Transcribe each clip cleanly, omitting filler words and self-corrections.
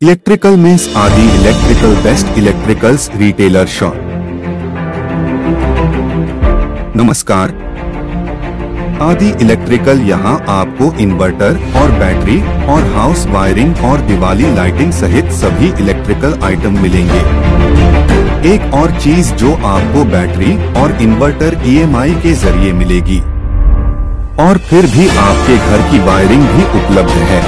Electrical में आदि electrical best electricals retailer shop. नमस्कार, आदि इलेक्ट्रिकल यहां आपको इन्वर्टर और बैटरी और हाउस वायरिंग और दिवाली लाइटिंग सहित सभी इलेक्ट्रिकल आइटम मिलेंगे। एक और चीज जो आपको बैटरी और इन्वर्टर EMI के जरिए मिलेगी और फिर भी आपके घर की वायरिंग भी उपलब्ध है।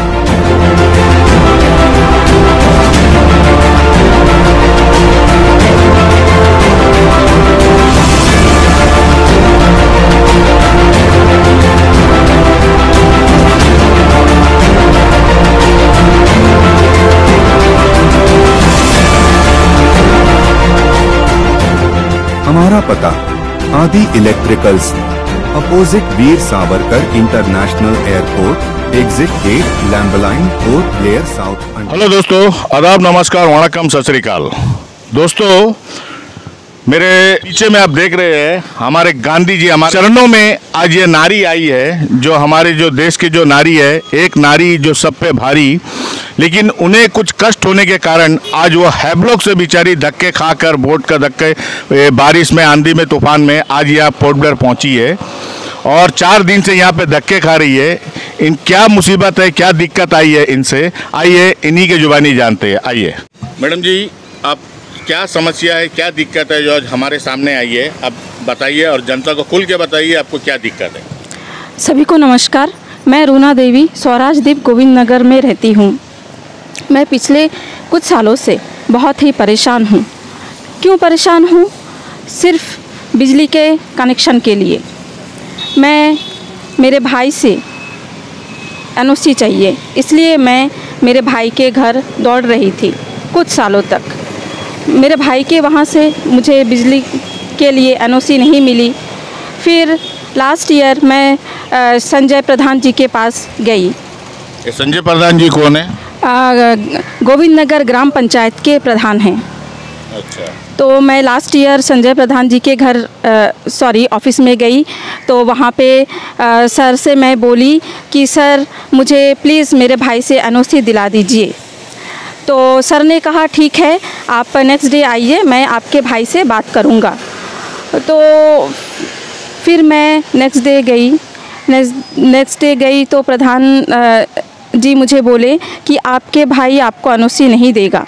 हमारा पता Aadi electricals, opposite Veer Savarkar international airport, exit gate, Lamba Line, Port Blair, south. Hello दोस्तों, आदाब, नमस्कार, वणक्कम, सत श्री अकाल। दोस्तों, मेरे पीछे में आप देख रहे हैं हमारे गांधी जी, हमारे चरणों में आज ये नारी आई है, जो हमारे जो देश की जो नारी है, एक नारी जो सब पे भारी, लेकिन उन्हें कुछ कष्ट होने के कारण आज वो हैब्लॉक से बेचारी धक्के खाकर, बोट का धक्के, बारिश में, आंधी में, तूफान में आज यहाँ पोर्ट ब्लेयर पहुँची है और 4 दिन से यहाँ पे धक्के खा रही है। इन क्या मुसीबत है, क्या दिक्कत आई है इनसे, आइए इन्हीं के जुबानी जानते हैं। आइए मैडम जी, आप क्या समस्या है, क्या दिक्कत है जो आज हमारे सामने आई है, आप बताइए और जनता को खुल के बताइए आपको क्या दिक्कत है। सभी को नमस्कार, मैं रूना देवी स्वराज द्वीप गोविंद नगर में रहती हूँ। मैं पिछले कुछ सालों से बहुत ही परेशान हूँ। क्यों परेशान हूँ? सिर्फ बिजली के कनेक्शन के लिए। मैं मेरे भाई से NOC चाहिए, इसलिए मैं मेरे भाई के घर दौड़ रही थी कुछ सालों तक। मेरे भाई के वहाँ से मुझे बिजली के लिए NOC नहीं मिली। फिर लास्ट ईयर मैं संजय प्रधान जी के पास गई। संजय प्रधान जी कौन है? गोविंद नगर ग्राम पंचायत के प्रधान हैं। अच्छा। तो मैं लास्ट ईयर संजय प्रधान जी के घर ऑफिस में गई, तो वहाँ पे सर से मैं बोली कि सर मुझे प्लीज़ मेरे भाई से NOC दिला दीजिए। तो सर ने कहा ठीक है, आप नेक्स्ट डे आइए, मैं आपके भाई से बात करूँगा। तो फिर मैं नेक्स्ट डे गई तो प्रधान जी मुझे बोले कि आपके भाई आपको NOC नहीं देगा।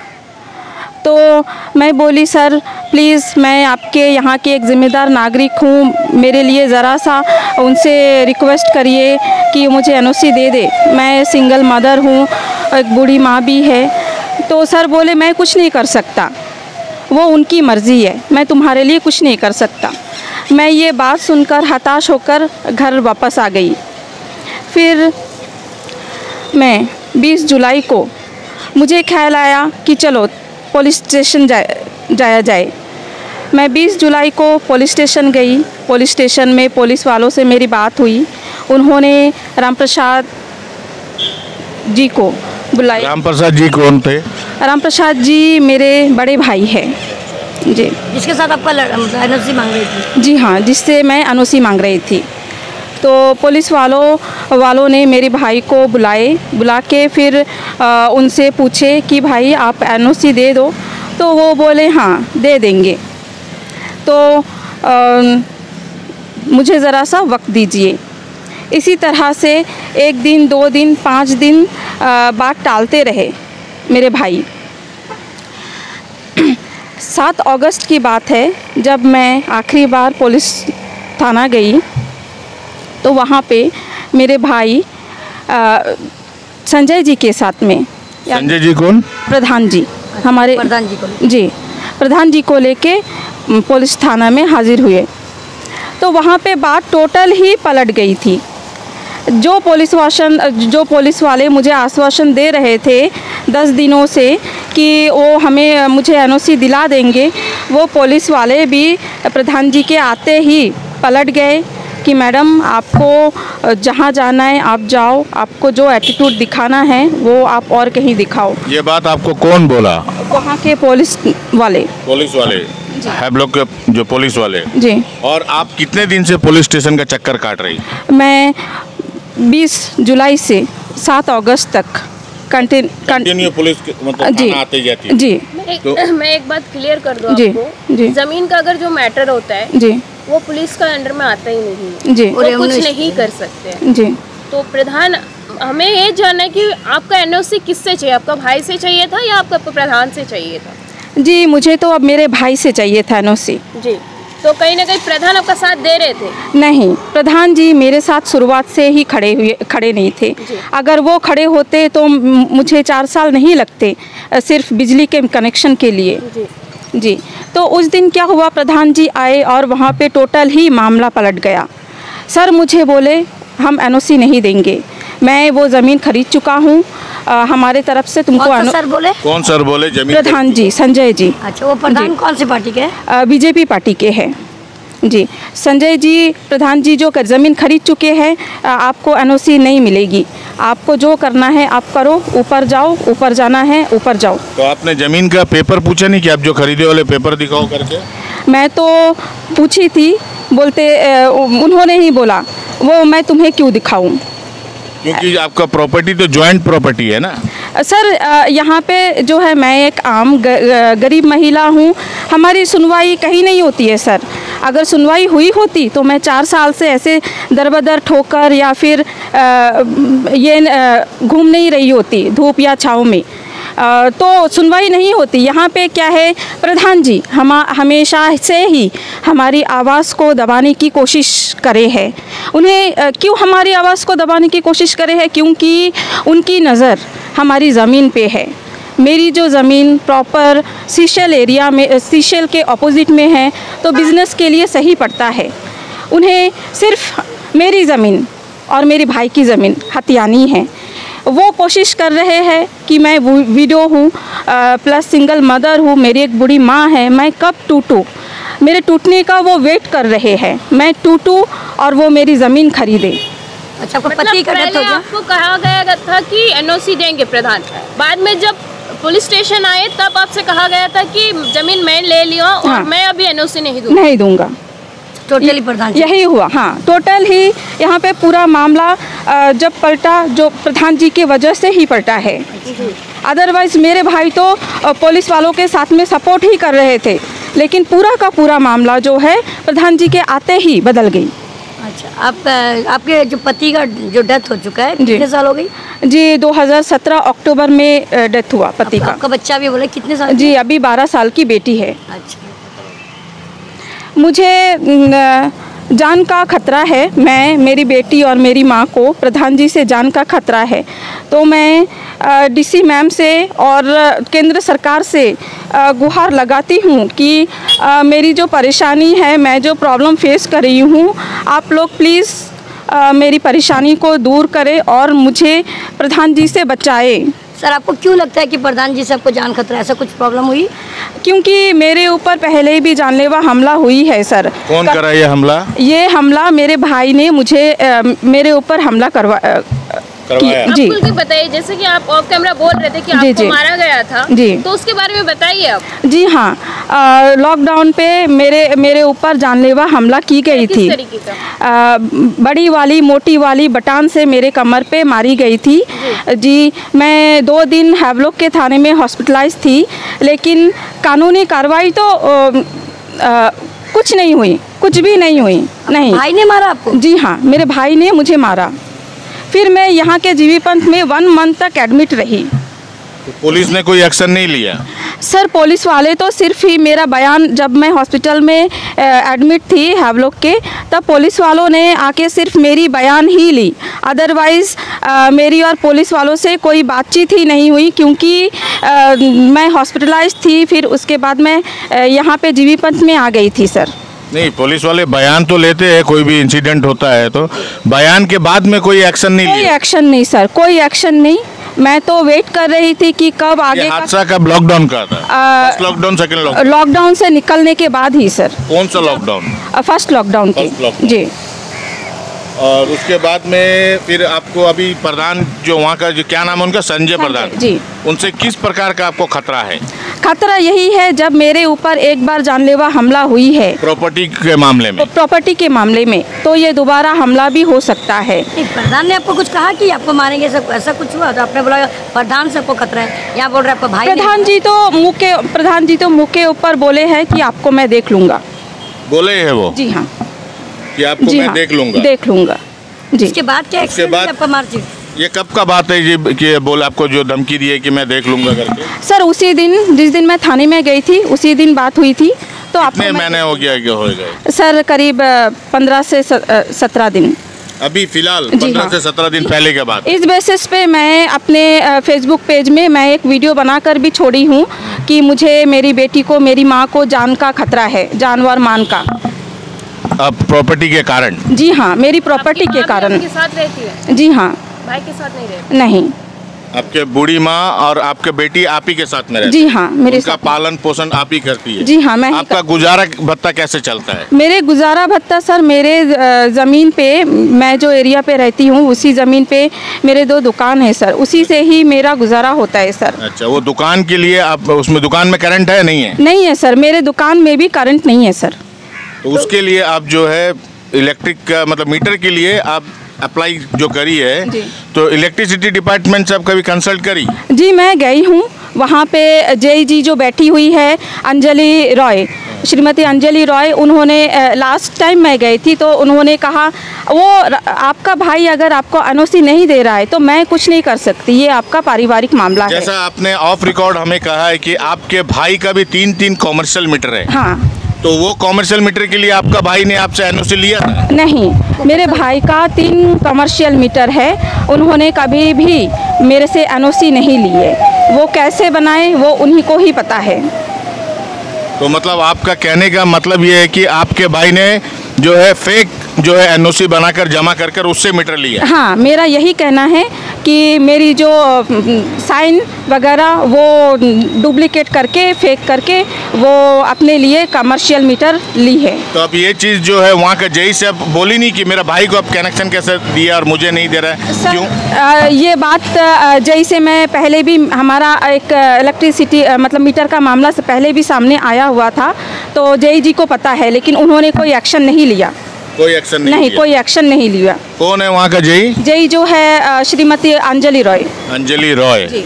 तो मैं बोली सर प्लीज़, मैं आपके यहाँ के एक ज़िम्मेदार नागरिक हूँ, मेरे लिए ज़रा सा उनसे रिक्वेस्ट करिए कि मुझे NOC दे दे। मैं सिंगल मदर हूँ, एक बूढ़ी माँ भी है। तो सर बोले मैं कुछ नहीं कर सकता, वो उनकी मर्ज़ी है, मैं तुम्हारे लिए कुछ नहीं कर सकता। मैं ये बात सुनकर हताश होकर घर वापस आ गई। फिर मैं 20 जुलाई को मुझे ख्याल आया कि चलो पुलिस स्टेशन जाया जाए। मैं 20 जुलाई को पुलिस स्टेशन गई। पुलिस स्टेशन में पुलिस वालों से मेरी बात हुई। उन्होंने रामप्रसाद जी को बुलाया। रामप्रसाद जी कौन थे? रामप्रसाद जी मेरे बड़े भाई हैं जी, जिसके साथ आपका NOC मांग रही थी? जी हाँ, जिससे मैं NOC मांग रही थी। तो पुलिस वालों ने मेरे भाई को बुला के फिर उनसे पूछे कि भाई आप NOC दे दो। तो वो बोले हाँ दे देंगे। तो मुझे ज़रा सा वक्त दीजिए। इसी तरह से 1 दिन, 2 दिन, 5 दिन बात टालते रहे मेरे भाई। 7 अगस्त की बात है, जब मैं आखिरी बार पुलिस थाना गई तो वहाँ पे मेरे भाई संजय जी के साथ में। संजय जी कौन? प्रधान जी, हमारे प्रधान जी को। जी, प्रधान जी को लेके पुलिस थाना में हाजिर हुए। तो वहाँ पे बात टोटल ही पलट गई थी। जो पुलिस वाले मुझे आश्वासन दे रहे थे 10 दिनों से कि वो मुझे NOC दिला देंगे, वो पुलिस वाले भी प्रधान जी के आते ही पलट गए कि मैडम आपको जहाँ जाना है आप जाओ, आपको जो एटीट्यूड दिखाना है वो आप और कहीं दिखाओ। ये बात आपको कौन बोला? वहाँ के पुलिस वाले हैब्लॉक के जो पुलिस वाले जी। और आप कितने दिन से पुलिस स्टेशन का चक्कर काट रही? मैं 20 जुलाई से 7 अगस्त तक कंटिन्यू पुलिस मतलब जी थाना आते जाती है। जी मैं एक बात क्लियर कर दूं जी आपको, जी जमीन का अगर जो मैटर होता है जी वो पुलिस का अंडर में आता ही नहीं, जी वो कुछ नहीं कर सकते। जी। तो प्रधान, हमें ये जानना है कि आपका एनओसी किससे चाहिए, आपका भाई से चाहिए था या आपका प्रधान से चाहिए था? जी मुझे तो अब मेरे भाई से चाहिए था एनओसी। जी, तो कहीं ना कहीं प्रधान आपका साथ दे रहे थे? नहीं, प्रधान जी मेरे साथ शुरुआत से ही खड़े नहीं थे। अगर वो खड़े होते तो मुझे 4 साल नहीं लगते सिर्फ बिजली के कनेक्शन के लिए। जी, तो उस दिन क्या हुआ, प्रधान जी आए और वहाँ पे टोटल ही मामला पलट गया। सर मुझे बोले हम एनओसी नहीं देंगे, मैं वो ज़मीन खरीद चुका हूँ, हमारे तरफ से तुमको सर बोले? कौन सर बोले? जमीन प्रधान जी, संजय जी। अच्छा, वो प्रधान कौन सी पार्टी के हैं? बीजेपी पार्टी के हैं जी। संजय जी, प्रधान जी जो ज़मीन खरीद चुके हैं, आपको एनओसी नहीं मिलेगी, आपको जो करना है आप करो, ऊपर जाओ, ऊपर जाना है ऊपर जाओ। तो आपने जमीन का पेपर पूछा नहीं कि आप जो खरीदे वाले पेपर दिखाओ करके? मैं तो पूछी थी, बोलते उन्होंने ही बोला वो मैं तुम्हें क्यों दिखाऊं, क्योंकि आपका प्रॉपर्टी तो जॉइंट प्रॉपर्टी है ना सर। यहाँ पे जो है मैं एक आम गरीब महिला हूँ, हमारी सुनवाई कहीं नहीं होती है सर। अगर सुनवाई हुई होती तो मैं 4 साल से ऐसे दरबदर ठोकर या फिर ये घूम नहीं रही होती धूप या छाँव में, तो सुनवाई नहीं होती। यहाँ पे क्या है, प्रधान जी हमेशा से ही हमारी आवाज़ को दबाने की कोशिश करे है। उन्हें क्यों हमारी आवाज़ को दबाने की कोशिश करे है? क्योंकि उनकी नज़र हमारी ज़मीन पे है। मेरी जो ज़मीन प्रॉपर सीशेल एरिया में, सीशेल के ऑपोजिट में है, तो बिज़नेस के लिए सही पड़ता है। उन्हें सिर्फ मेरी ज़मीन और मेरे भाई की ज़मीन हथियानी है। वो कोशिश कर रहे हैं कि मैं विडो हूँ प्लस सिंगल मदर हूँ, मेरी एक बूढ़ी माँ है, मैं कब टूटूँ, मेरे टूटने का वो वेट कर रहे हैं, मैं टूटूँ और वो मेरी ज़मीन खरीदे। अच्छा, आपको पति का डेथ हो गया? आपको कहा गया था कि एनओसी देंगे प्रधान, बाद में जब पुलिस स्टेशन आए तब आपसे कहा गया था कि जमीन मैं ले लिया और हाँ। मैं अभी एनओसी नहीं दूंगा। टोटली प्रधान जी? यही हुआ, हाँ, टोटल ही यहाँ पे पूरा मामला जब पलटा, जो प्रधान जी की वजह से ही पलटा है। अदरवाइज मेरे भाई तो पुलिस वालों के साथ में सपोर्ट ही कर रहे थे, लेकिन पूरा का पूरा मामला जो है प्रधान जी के आते ही बदल गई। अच्छा, आपके जो पति का जो डेथ हो चुका है कितने साल हो गई? जी 2017 अक्टूबर में डेथ हुआ पति का। आपका बच्चा भी बोले कितने साल? जी अभी 12 साल की बेटी है। अच्छा, मुझे जान का खतरा है, मैं, मेरी बेटी और मेरी माँ को प्रधान जी से जान का खतरा है। तो मैं डीसी मैम से और केंद्र सरकार से गुहार लगाती हूँ कि मेरी जो परेशानी है, मैं जो प्रॉब्लम फेस कर रही हूँ, आप लोग प्लीज़ मेरी परेशानी को दूर करें और मुझे प्रधान जी से बचाए। सर आपको क्यों लगता है कि प्रधान जी से आपको जान खतरा, ऐसा कुछ प्रॉब्लम हुई? क्योंकि मेरे ऊपर पहले भी जानलेवा हमला हुई है सर। कौन करा ये हमला? ये हमला मेरे भाई ने मुझे मेरे ऊपर हमला करवाया। जी आप खुल के बताइए, जैसे कि आप ऑफ कैमरा बोल रहे थे कि आपको मारा गया था, जी, तो उसके बारे में बताइए आप। जी हाँ, लॉकडाउन पे मेरे ऊपर जानलेवा हमला की गई थी। किस तरीके का? बड़ी वाली मोटी वाली बटान से मेरे कमर पे मारी गई थी। जी मैं 2 दिन हैवलॉक के थाने में हॉस्पिटलाइज थी, लेकिन कानूनी कार्रवाई तो कुछ नहीं हुई, कुछ भी नहीं हुई। नहीं, भाई ने मारा आपको? जी हाँ, मेरे भाई ने मुझे मारा। फिर मैं यहाँ के जीवी पंथ में 1 मंथ तक एडमिट रही। तो पुलिस ने कोई एक्शन नहीं लिया? सर पुलिस वाले तो सिर्फ ही मेरा बयान, जब मैं हॉस्पिटल में एडमिट थी हैवलॉक के, तब पुलिस वालों ने आके सिर्फ मेरी बयान ही ली। अदरवाइज़ मेरी और पुलिस वालों से कोई बातचीत ही नहीं हुई, क्योंकि मैं हॉस्पिटलाइज थी। फिर उसके बाद मैं यहाँ पे जीवी पंथ में आ गई थी सर। नहीं, पुलिस वाले बयान तो लेते हैं, कोई भी इंसिडेंट होता है तो बयान के बाद में कोई एक्शन नहीं लिया? कोई एक्शन नहीं सर, कोई एक्शन नहीं। मैं तो वेट कर रही थी कि कब आगे ये हादसा कब लॉकडाउन का था? First lockdown, second lockdown? Lockdown से निकलने के बाद ही सर। कौन सा लॉकडाउन? फर्स्ट लॉकडाउन के। जी। और उसके बाद में फिर आपको अभी प्रधान जो वहाँ का, जो क्या नाम है उनका, संजय प्रधान जी, उनसे किस प्रकार का आपको खतरा है? खतरा यही है, जब मेरे ऊपर एक बार जानलेवा हमला हुई है प्रॉपर्टी के मामले में, प्रॉपर्टी के मामले में, तो ये दोबारा हमला भी हो सकता है। प्रधान ने आपको कुछ कहा कि आपको मारेंगे, सब ऐसा कुछ हुआ? तो आपने बोला प्रधान से आपको खतरा है, यहाँ बोल रहे आपको भाई। प्रधान जी तो मुँह के ऊपर बोले हैं कि आपको मैं देख लूँगा। बोले है वो? जी हाँ, कि आपको जी मैं हाँ, देख लूंगा जी। इसके बाद क्या एक्शन बाद आपका मारपीट? ये कब का बात है जी कि बोल आपको जो धमकी दी है कि मैं देख लूंगा करके? सर उसी दिन, जिस दिन मैं थाने में गई थी, उसी दिन बात हुई थी। तो कितने महीने हो गए? सर करीब 15 से 17 दिन। अभी फिलहाल जी 15 हाँ। से 17 दिन पहले के बाद? इस बेसिस पे मैं अपने फेसबुक पेज में मैं एक वीडियो बनाकर भी छोड़ी हूँ कि मुझे, मेरी बेटी को, मेरी माँ को जान का खतरा है, जानवर मान का। अब प्रॉपर्टी के कारण? जी हाँ, मेरी प्रॉपर्टी के कारण। के साथ रहती है? जी हाँ। भाई के साथ नहीं रहती? नहीं। आपके बूढ़ी माँ और आपके बेटी आप ही के साथ में रहती? जी हाँ, मेरे उनका साथ। पालन पोषण आप ही करती है? जी हाँ, मैं ही आपका गुजारा भत्ता कैसे चलता है? मेरे गुजारा भत्ता सर, मेरे ज़मीन पे, मैं जो एरिया पे रहती हूँ उसी ज़मीन पे मेरे 2 दुकान है सर, उसी से ही मेरा गुजारा होता है सर। अच्छा, वो दुकान के लिए आप उसमें दुकान में करंट है नहीं है? नहीं है सर, मेरे दुकान में भी करंट नहीं है सर। तो उसके लिए आप जो है इलेक्ट्रिक का मतलब मीटर के लिए आप अप्लाई जो करी है, जी। तो इलेक्ट्रिसिटी डिपार्टमेंट से आप कभी कंसल्ट करी? जी मैं गई हूँ, वहाँ पे जेई जी जो बैठी हुई है, अंजलि रॉय, श्रीमती अंजलि रॉय, उन्होंने लास्ट टाइम मैं गई थी तो उन्होंने कहा वो आपका भाई अगर आपको एनओसी नहीं दे रहा है तो मैं कुछ नहीं कर सकती, ये आपका पारिवारिक मामला है। जैसा आपने ऑफ रिकॉर्ड हमें कहा है कि आपके भाई का भी 3 कॉमर्शियल मीटर है। हाँ। तो वो कॉमर्शियल मीटर के लिए आपका भाई ने आपसे एनओसी लिया था? नहीं, मेरे भाई का 3 कमर्शियल मीटर है, उन्होंने कभी भी मेरे से एनओसी नहीं लिए। वो कैसे बनाए वो उन्हीं को ही पता है। तो मतलब आपका कहने का मतलब ये है कि आपके भाई ने जो है फेक जो है एनओसी बनाकर जमा कर कर उससे मीटर लिया? हाँ, मेरा यही कहना है कि मेरी जो साइन वगैरह वो डुप्लीकेट करके, फेक करके वो अपने लिए कमर्शियल मीटर ली है। तो अब ये चीज़ जो है वहाँ का जेई से अब बोली नहीं कि मेरा भाई को अब कनेक्शन कैसे दिया और मुझे नहीं दे रहा है? सर, क्यों? ये बात जेई से मैं पहले भी, हमारा एक इलेक्ट्रिसिटी मतलब मीटर का मामला से पहले भी सामने आया हुआ था, तो जेई जी को पता है, लेकिन उन्होंने कोई एक्शन नहीं लिया। कोई एक्शन नहीं लिया? कोई एक्शन नहीं लिया। कौन है वहाँ का जेई? जेई जो है श्रीमती अंजलि रॉय। अंजलि रॉय जी।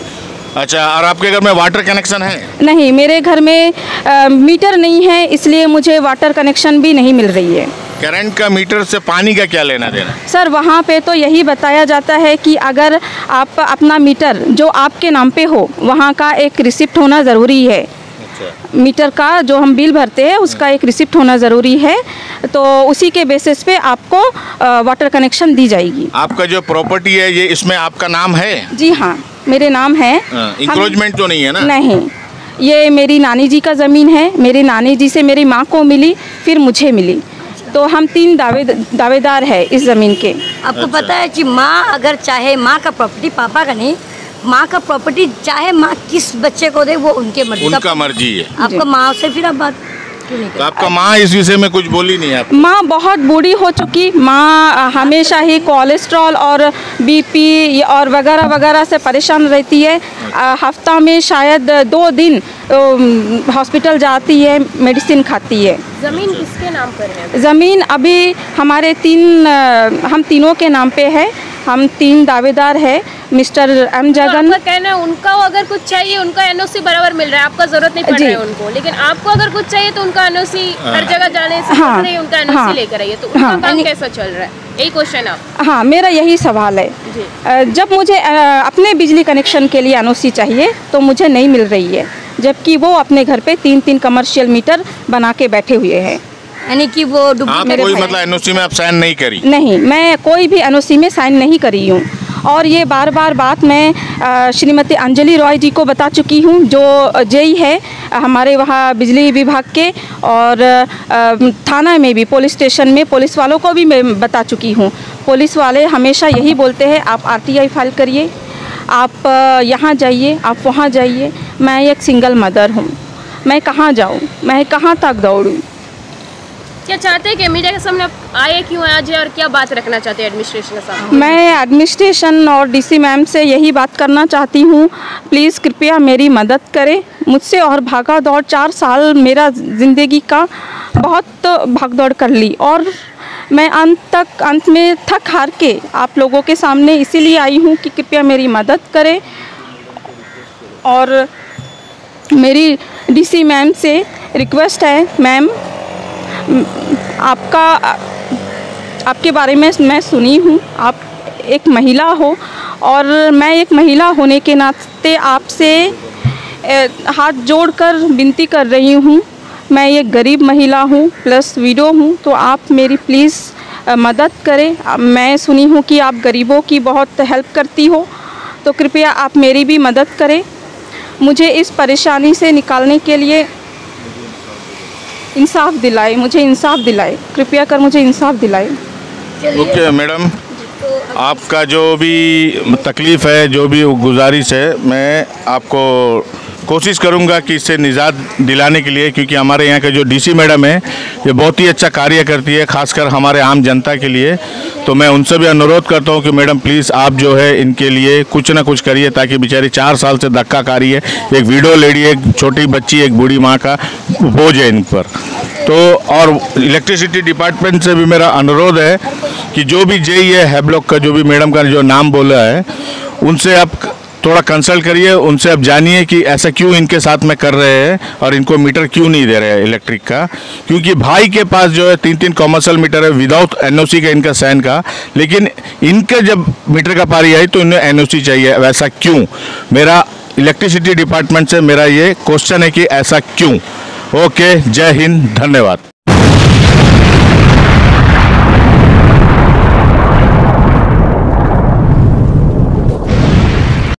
अच्छा, और आपके घर में वाटर कनेक्शन है? नहीं, मेरे घर में मीटर नहीं है, इसलिए मुझे वाटर कनेक्शन भी नहीं मिल रही है। करंट का मीटर से पानी का क्या लेना देना? सर वहाँ पे तो यही बताया जाता है कि अगर आप अपना मीटर जो आपके नाम पे हो, वहाँ का एक रिसिप्ट होना ज़रूरी है। मीटर का जो हम बिल भरते हैं उसका एक रिसिप्ट होना ज़रूरी है, तो उसी के बेसिस पे आपको वाटर कनेक्शन दी जाएगी। आपका जो प्रॉपर्टी है ये इसमें आपका नाम है? जी हाँ, मेरे नाम है। इंक्रोचमेंट तो नहीं है ना? नहीं, ये मेरी नानी जी का ज़मीन है। मेरी नानी जी से मेरी माँ को मिली, फिर मुझे मिली, तो हम 3 दावेदार है इस ज़मीन के। आपको पता है कि माँ अगर चाहे, माँ का प्रॉपर्टी, पापा का नहीं, माँ का प्रॉपर्टी चाहे माँ किस बच्चे को दे वो उनके मर्जी, उनका मर्जी है। आपका माँ से फिर आप बात क्यों नहीं तो आपका माँ इस विषय में कुछ बोली नहीं? आप माँ बहुत बूढ़ी हो चुकी, माँ हमेशा ही कोलेस्ट्रॉल और बीपी और वगैरह वगैरह से परेशान रहती है। हफ्ता में शायद 2 दिन हॉस्पिटल जाती है, मेडिसिन खाती है। जमीन किसके नाम पर है? ज़मीन अभी हमारे हम तीनों के नाम पे है। हम 3 दावेदार है, मिस्टर एम जगन। तो आपका कहना है उनका अगर कुछ चाहिए, उनका एनओसी बराबर मिल रहा है, आपका जरूरत नहीं पड़ रहा है उनको, लेकिन आपको अगर कुछ चाहिए तो उनका एनओसी हर जगह जाने से हाँ, नहीं, उनका एनओसी लेकर आइए, तो उनका काम कैसा चल रहा है? यही क्वेश्चन आप। हाँ, मेरा यही सवाल है। जब मुझे अपने बिजली कनेक्शन के लिए एनओसी चाहिए तो मुझे नहीं मिल रही है, जबकि वो अपने घर पे 3 कमर्शियल मीटर बना के बैठे हुए हैं। यानी कि वो आप कोई मतलब एनओसी में आप साइन नहीं करी? नहीं, मैं कोई भी एनओसी में साइन नहीं करी हूँ। और ये बार बार बात मैं श्रीमती अंजलि रॉय जी को बता चुकी हूँ, जो जेई है हमारे वहाँ बिजली विभाग के, और थाना में भी, पुलिस स्टेशन में पुलिस वालों को भी मैं बता चुकी हूँ। पुलिस वाले हमेशा यही बोलते हैं, आप आरटीआई फाइल करिए, आप यहाँ जाइए, आप वहाँ जाइए। मैं एक सिंगल मदर हूँ, मैं कहाँ जाऊँ, मैं कहाँ तक दौड़ूँ? क्या चाहते हैं कि मीडिया के सामने आप आए क्यों आज और क्या बात रखना चाहते हैं एडमिनिस्ट्रेशन के सामने? मैं एडमिनिस्ट्रेशन और डीसी मैम से यही बात करना चाहती हूँ, प्लीज़ कृपया मेरी मदद करें। मुझसे और भागा दौड़ 4 साल मेरा ज़िंदगी का बहुत भाग दौड़ कर ली और मैं अंत में थक हार के आप लोगों के सामने इसीलिए आई हूँ कि कृपया मेरी मदद करें। और मेरी डीसी मैम से रिक्वेस्ट है, मैम आपके बारे में मैं सुनी हूँ, आप एक महिला हो और मैं एक महिला होने के नाते आपसे हाथ जोड़कर विनती कर रही हूँ। मैं एक गरीब महिला हूँ प्लस विडो हूँ, तो आप मेरी प्लीज़ मदद करें। मैं सुनी हूँ कि आप गरीबों की बहुत हेल्प करती हो, तो कृपया आप मेरी भी मदद करें। मुझे इस परेशानी से निकालने के लिए इंसाफ दिलाए, मुझे इंसाफ दिलाए, कृपया कर मुझे इंसाफ दिलाए। ओके मैडम, आपका जो भी तकलीफ़ है, जो भी गुजारिश है, मैं आपको कोशिश करूंगा कि इससे निजात दिलाने के लिए, क्योंकि हमारे यहाँ के जो डीसी मैडम है ये बहुत ही अच्छा कार्य करती है, खासकर हमारे आम जनता के लिए। तो मैं उनसे भी अनुरोध करता हूँ कि मैडम प्लीज़ आप जो है इनके लिए कुछ ना कुछ करिए, ताकि बेचारी 4 साल से धक्काकारी है, एक विडो लेडी, एक छोटी बच्ची, एक बूढ़ी माँ का बोझ है इन पर। तो और इलेक्ट्रिसिटी डिपार्टमेंट से भी मेरा अनुरोध है कि जो भी जेई है हैब्लॉक का, जो भी मैडम का जो नाम बोला है, उनसे आप थोड़ा कंसल्ट करिए, उनसे आप जानिए कि ऐसा क्यों इनके साथ में कर रहे हैं और इनको मीटर क्यों नहीं दे रहे हैं इलेक्ट्रिक का। क्योंकि भाई के पास जो है 3-3 कॉमर्शियल मीटर है विदाउट एनओसी का, इनका सैन का, लेकिन इनके जब मीटर का पारी आई तो इन्हें एनओसी चाहिए। वैसा क्यों? मेरा इलेक्ट्रिसिटी डिपार्टमेंट से मेरा ये क्वेश्चन है कि ऐसा क्यों। ओके, जय हिंद, धन्यवाद।